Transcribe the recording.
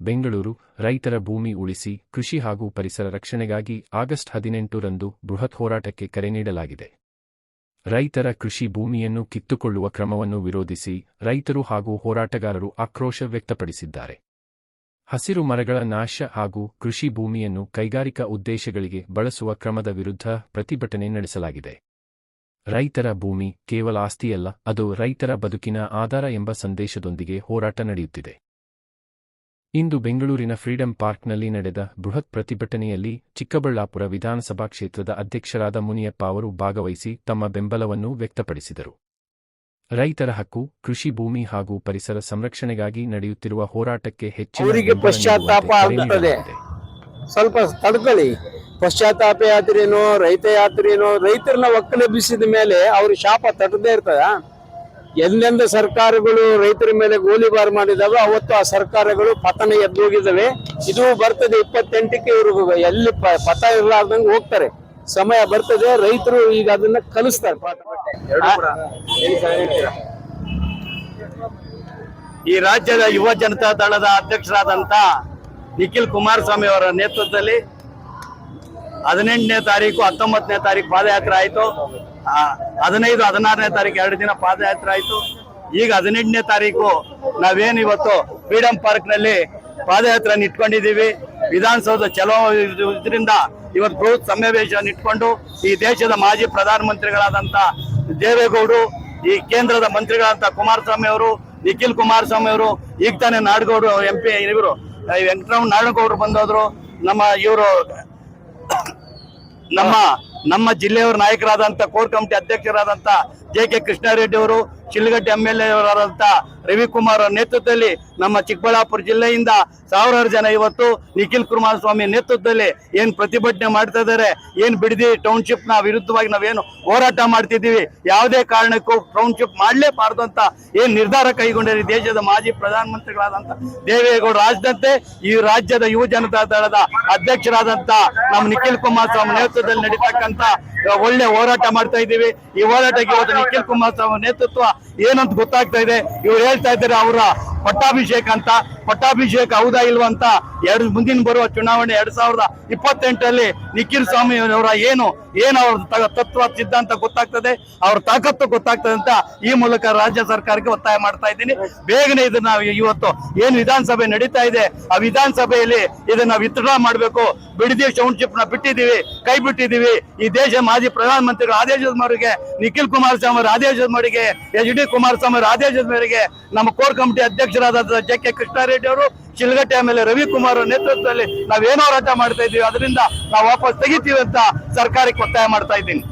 ಬೆಂಗಳೂರು ರೈತರ ಭೂಮಿ ಉಳಿಸಿ ಕೃಷಿ ಹಾಗೂ ಪರಿಸರ ರಕ್ಷಣೆಗಾಗಿ ಆಗಸ್ಟ್ 18ರಂದು ಬೃಹತ್ ಹೋರಾಟಕ್ಕೆ ಕರೆ ನೀಡಲಾಗಿದೆ. ರೈತರ ಕೃಷಿ ಭೂಮಿಯನ್ನು ಕಿತ್ತುಕೊಳ್ಳುವ ಕ್ರಮವನ್ನು ವಿರೋಧಿಸಿ ರೈತರು ಹಾಗೂ ಹೋರಾಟಗಾರರು ಆಕ್ರೋಶ ವ್ಯಕ್ತಪಡಿಸಿದ್ದಾರೆ. ಹಸಿರು ಮರಗಳ ನಾಶ ಹಾಗೂ ಕೃಷಿ ಭೂಮಿಯನ್ನು ಕೈಗಾರಿಕಾ ಉದ್ದೇಶಗಳಿಗೆ ಬಳಸುವ ಕ್ರಮದ ವಿರುದ್ಧ ಪ್ರತಿಭಟನೆ ನಡೆಸಲಾಗಿದೆ. ರೈತರ ಭೂಮಿ ಕೇವಲ ಆಸ್ತಿಯಲ್ಲ, ಅದು ರೈತರ ಬದುಕಿನ ಆಧಾರ ಎಂಬ ಸಂದೇಶದೊಂದಿಗೆ ಹೋರಾಟ ನಡೆಯುತ್ತಿದೆ. ಇಂದು ಬೆಂಗಳೂರಿನ ಫ್ರೀಡಂ ಪಾರ್ಕ್ನಲ್ಲಿ ನಡೆದ ಬೃಹತ್ ಪ್ರತಿಭಟನೆಯಲ್ಲಿ ಚಿಕ್ಕಬಳ್ಳಾಪುರ ವಿಧಾನಸಭಾ ಕ್ಷೇತ್ರದ ಅಧ್ಯಕ್ಷರಾದ ಮುನಿಯಪ್ಪ ಅವರು ಭಾಗವಹಿಸಿ ತಮ್ಮ ಬೆಂಬಲವನ್ನು ವ್ಯಕ್ತಪಡಿಸಿದರು. ರೈತರ ಹಕ್ಕು, ಕೃಷಿ ಭೂಮಿ ಹಾಗೂ ಪರಿಸರ ಸಂರಕ್ಷಣೆಗಾಗಿ ನಡೆಯುತ್ತಿರುವ ಹೋರಾಟಕ್ಕೆ ಹೆಚ್ಚಿನ ಪಶ್ಚಾತ್ತಾಪ ಆಗುತ್ತದೆ. ಸ್ವಲ್ಪ ತಡ್ಕೊಳ್ಳಿ. ಪಶ್ಚಾತ್ತಾಪ ಯಾತ್ರೇನೋ ರೈತ ಯಾತ್ರೇನೋ ರೈತರನ್ನ ಒಕ್ಕಲೆಬ್ಬಿಸಿದ ಮೇಲೆ ಅವ್ರ ಶಾಪ ತಟ್ಟದೇ ಇರ್ತದ. ಎಂದೆಂದ ಸರ್ಕಾರಗಳು ರೈತರ ಮೇಲೆ ಗೋಲಿಬಾರ್ ಮಾಡಿದಾವೆ, ಅವತ್ತು ಆ ಸರ್ಕಾರಗಳು ಪತನ ಎದ್ದೋಗಿದ್ದಾವೆ. ಇದು ಬರ್ತದೆ 28ಕ್ಕೆ. ಇವರು ಎಲ್ಲಿ ಪತ ಇರಲಾರ್ದಂಗೆ ಹೋಗ್ತಾರೆ. ಸಮಯ ಬರ್ತದೆ, ರೈತರು ಈಗ ಅದನ್ನ ಕಲಿಸ್ತಾರೆ. ಈ ರಾಜ್ಯದ ಯುವ ಜನತಾ ದಳದ ಅಧ್ಯಕ್ಷರಾದಂತ ನಿಖಿಲ್ ಕುಮಾರಸ್ವಾಮಿ ಅವರ ನೇತೃತ್ವದಲ್ಲಿ 18ನೇ ತಾರೀಕು 19ನೇ ತಾರೀಕು ಪಾದಯಾತ್ರೆ ಆಯ್ತು. 15, 16ನೇ ತಾರೀಕು 2 ದಿನ ಪಾದಯಾತ್ರೆ ಆಯ್ತು. ಈಗ 18ನೇ ತಾರೀಕು ನಾವೇನು ಇವತ್ತು ಫ್ರೀಡಂ ಪಾರ್ಕ್ ನಲ್ಲಿ ಪಾದಯಾತ್ರೆ ಇಟ್ಕೊಂಡಿದ್ದೀವಿ. ವಿಧಾನಸೌಧ ಚಲೋ ಇದರಿಂದ ಇವತ್ತು ಬೃಹತ್ ಸಮಾವೇಶ ಇಟ್ಕೊಂಡು ಈ ದೇಶದ ಮಾಜಿ ಪ್ರಧಾನಮಂತ್ರಿಗಳಾದಂತ ದೇವೇಗೌಡರು, ಈ ಕೇಂದ್ರದ ಮಂತ್ರಿಗಳಾದಂತ ಕುಮಾರಸ್ವಾಮಿ ಅವರು, ನಿಖಿಲ್ ಕುಮಾರಸ್ವಾಮಿ ಅವರು, ಈಗ ತಾನೇ ನಾಡಗೌಡರು MP ಇವರು ವೆಂಕಟರಾವ್ ನಾಡಗೌಡರು ಬಂದೋದ್ರು. ನಮ್ಮ ಜಿಲ್ಲೆಯವರ ನಾಯಕರಾದಂತ ಕೋರ್ ಕಮಿಟಿ ಅಧ್ಯಕ್ಷರಾದಂತ JK ಕೃಷ್ಣಾರೆಡ್ಡಿ ಅವರು, ಶಿಲ್ಘಟ್ಟ MLA ಅವರಾದಂತ ರವಿಕುಮಾರ್ ಅವರ ನೇತೃತ್ವದಲ್ಲಿ ನಮ್ಮ ಚಿಕ್ಕಬಳ್ಳಾಪುರ ಜಿಲ್ಲೆಯಿಂದ ಸಾವಿರಾರು ಜನ ಇವತ್ತು ನಿಖಿಲ್ ಕುಮಾರಸ್ವಾಮಿ ನೇತೃತ್ವದಲ್ಲಿ ಏನ್ ಪ್ರತಿಭಟನೆ ಮಾಡ್ತಾ ಇದ್ದಾರೆ, ಏನ್ ಬಿಡದಿ ಟೌನ್ಶಿಪ್ ನ ವಿರುದ್ಧವಾಗಿ ನಾವೇನು ಹೋರಾಟ ಮಾಡ್ತಿದ್ದೀವಿ, ಯಾವುದೇ ಕಾರಣಕ್ಕೂ ಟೌನ್ಶಿಪ್ ಮಾಡ್ಲೇಬಾರ್ದು ಅಂತ ಏನ್ ನಿರ್ಧಾರ ಕೈಗೊಂಡಿರಿ ದೇಶದ ಮಾಜಿ ಪ್ರಧಾನಮಂತ್ರಿಗಳಾದಂತ ದೇವೇಗೌಡರು ರಾಜ್ಯದಂತೆ ಈ ರಾಜ್ಯದ ಯುವ ಜನತಾ ದಳದ ಅಧ್ಯಕ್ಷರಾದಂತ ನಮ್ಮ ನಿಖಿಲ್ ಕುಮಾರಸ್ವಾಮಿ ನೇತೃತ್ವದಲ್ಲಿ ನಡೀತಕ್ಕಂತ ಒಳ್ಳೆ ಹೋರಾಟ ಮಾಡ್ತಾ ಇದ್ದೀವಿ. ಈ ಹೋರಾಟಕ್ಕೆ ಇವತ್ತು ನಿಖಿಲ್ ಕುಮಾರಸ್ವಾಮಿ ನೇತೃತ್ವ ಏನಂತ ಗೊತ್ತಾಗ್ತಾ ಇದೆ. ಇವ್ರು ಹೇಳ್ತಾ ಇದ್ದಾರೆ ಅವರ ಪಟ್ಟಾಭಿಷೇಕ ಅಂತ. ಪಟ್ಟಾಭಿಷೇಕ ಹೌದಾ ಇಲ್ವಾ ಅಂತ ಮುಂದಿನ ಬರುವ ಚುನಾವಣೆ 2028ರಲ್ಲಿ ನಿಖಿಲ್ ಸ್ವಾಮಿ ಅವರ ಏನು ಅವ್ರ ತತ್ವ ಸಿದ್ಧಾಂತ ಗೊತ್ತಾಗ್ತದೆ, ಅವ್ರ ತಾಕತ್ತು ಗೊತ್ತಾಗ್ತದೆ ಅಂತ ಈ ಮೂಲಕ ರಾಜ್ಯ ಸರ್ಕಾರಕ್ಕೆ ಒತ್ತಾಯ ಮಾಡ್ತಾ ಇದ್ದೀನಿ. ಬೇಗನೆ ಇದನ್ನ ಇವತ್ತು ಏನು ವಿಧಾನಸಭೆ ನಡೀತಾ ಇದೆ ಆ ವಿಧಾನಸಭೆಯಲ್ಲಿ ಇದನ್ನ ವಿತ್ಡ್ರಾ ಮಾಡಬೇಕು. ಬಿಡದಿ ಟೌನ್ಶಿಪ್ ನ ಬಿಟ್ಟಿದ್ದೀವಿ, ಕೈ ಬಿಟ್ಟಿದ್ದೀವಿ. ಈ ದೇಶ ಮಾಜಿ ಪ್ರಧಾನಮಂತ್ರಿಗಳ ಆದೇಶದ ಮೇರೆಗೆ, ನಿಖಿಲ್ ಕುಮಾರಸ್ವಾಮಿ ಅವರ ಆದೇಶದ ಮೇರೆಗೆ, HD ಕುಮಾರಸ್ವಾಮಿ ಅವರ ಆದೇಶದ ಮೇರೆಗೆ ನಮ್ಮ ಕೋರ್ ಕಮಿಟಿ ಅಧ್ಯಕ್ಷರಾದ JK ಕೃಷ್ಣಾರೆಡ್ಡಿ ಅವರು, ಶಿಲ್ಘಟ್ಟ MLA ರವಿಕುಮಾರ್ ಅವರ ನೇತೃತ್ವದಲ್ಲಿ ನಾವೇನೋ ಹೋರಾಟ ಮಾಡ್ತಾ ಇದ್ದೀವಿ, ಅದರಿಂದ ನಾವು ವಾಪಸ್ ತೆಗಿತೀವಿ ಅಂತ ಸರ್ಕಾರಕ್ಕೆ ಒತ್ತಾಯ ಮಾಡ್ತಾ ಇದ್ದೀನಿ.